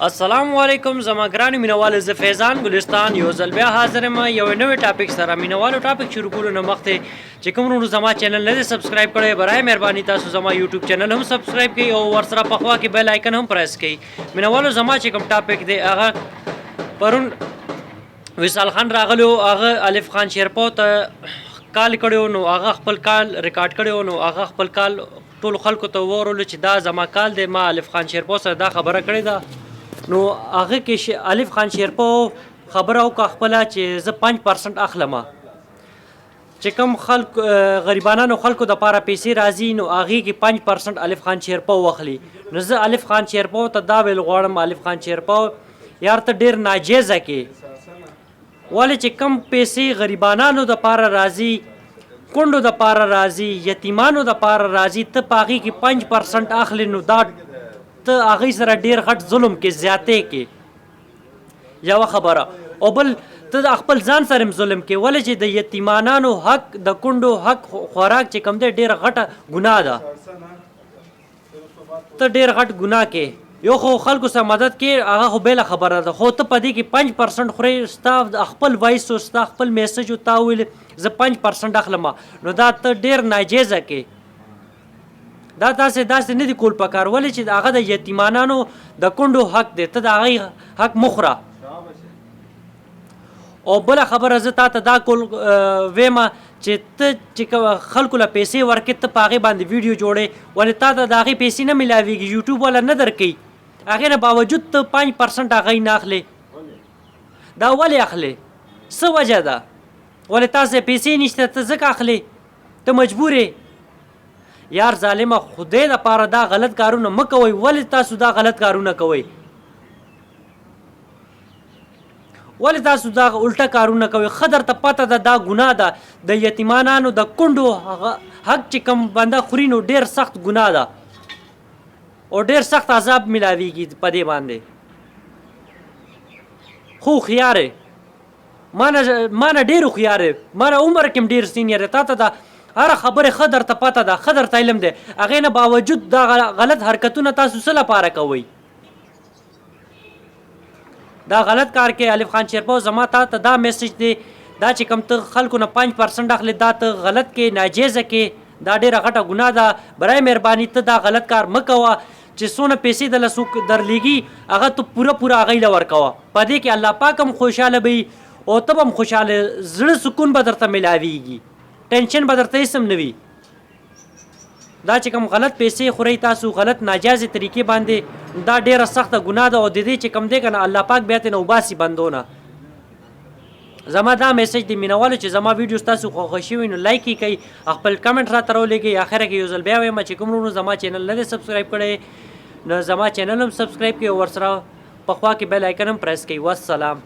السلام علیکم زما ګرانو مینوالو زه فیضان ګلستان یو ځل بیا حاضر یم یو نوی ټاپک سره. مینوالو ټاپک شروع کولو نه مخکې چې کوم ورونو زما چینل نه دی سبسکرایب کړی برای مهرباني تاسو زما یوټیوب چینل هم سبسکرایب کړئ او ورسره په خوا کې بیل آیکن هم پریس کړئ. مینوالو زما چې کوم ټاپک دی هغه پرون وصال خان راغلی و، هغه الف خان شیرپو ته کال کړی نو هغه خپل کال ریکارډ کړی نو هغه خپل کال ټولو خلکو ته وورولو چې دا زما کال دی، ما الف خان شیرپو سره دا خبره کړې ده. نو هغه کې الف خان شیرپو خبره وکړه خپله چې زه 5% اخلم، چې کوم خلک غریبانو خلکو دپاره پیسې راځي نو هغې کې 5% الف خان شیرپو واخلي. نو زه الف خان شیرپو ته دا ویل غواړم، الف خان شیرپو یار ته ډېر ناجیزه کې، ولې چې کم پیسې غریبانانو دپاره راځي، کونډو دپاره راځي، یتیمانو دپاره راځي، ته په هغې کې 5% اخلي نو دا ته هغې سره ډېر غټ ظلم کې زیاتې کې یوه خبره، او بل ته د خپل ځان سره هم ظلم کې، ولې چې د یتیمانانو حق د کونډو حق خوراک چې کوم دی ډېره غټه ګناه ده، ته ډېر غټ ګناه کې یو خو خلکو سره مدد کې هغه خو بېله خبره ده، خو ته په دې کې 5% خورې، ستا خپل وایس او ستا خپل میسج او تا ویل زه 5% اخلم، نو دا ته ډېر ناجیزه کې، دا تاسې داسې نه دي کول پکار، ولې چې هغه د یتیمانانو د کونډو حق دی، ته د هغې حق مه خوره. او بله خبره زه تا ته دا کول ویمه چې ته چې خلکو له پیسې ورکې ته په هغې باندې ویډیو جوړې، ولې تا ته د هغې پیسې نه میلاویږي، یوټیوب والا نه درکوي، هغې نه باوجود ته 5% هغې نه اخلې، دا ولې اخلې؟ څه وجه ده؟ ولې تاسې پیسې نشته ته ځکه اخلې، ته مجبور یې. یار ظالمه خدای دپاره دا غلط کارونه مه کوئ، ولې تاسو دا غلط کارونه کوئ؟ ولې تاسو دا الټه کارونه کوئ؟ ښه درته پته ده دا ګناه ده، د یتیمانانو د کونډو حق چې کوم بنده خوري نو ډېر سخت ګناه ده او ډېر سخت عذاب میلاویږي په دې باندې. خو هوښیار یې، ما نه ډېر هوښیار یې، ما نه عمر کې هم ډېر سینیر یې، تا ته دا هره خبرې ښه درته پته ده، ښه درته علم دی، هغې نه باوجود دا غلط حرکتونه تاسو څه لپاره کوئ؟ دا غلط کار کې الف خان شیرپو زما تا ته دا میسج دی، دا چې کوم ته خلکو نه 5% اخلي دا ته غلط کې ناجیزه کې، دا ډېره غټه ګناه ده، برای مهرباني ته دا غلط کار مه کوه چې څونه پیسې دله څوک درلیږي هغه ته پوره هغوی له ورکوه، په دې کې الله پاک هم خوشحاله به وي او ته به هم خوشحاله، زړه سکون به درته میلاویږي، ټینشن به درته هېڅ هم نه وي. دا چې کوم غلط پیسې خورئ تاسو غلط ناجایزې طریقې باندې، دا ډېره سخته ګناه ده او د دې چې کوم دی که نه الله پاک بیا ترې نه وباسي بندونه. زما دا میسج دی مینوالو چې زما ویډیوز تاسو خوښه شوي نو لایک یې کوئ، خپل کمنټ راته راولېږئ. اخره کې یو ځل بیا وایم چې کوم ورونو زما چینل نه دی سبسکرایب کړی نو زما چینل هم سبسکرایب کړئ او ورسره په خوا کې بیل آیکن هم پریس کړئ. والسلام.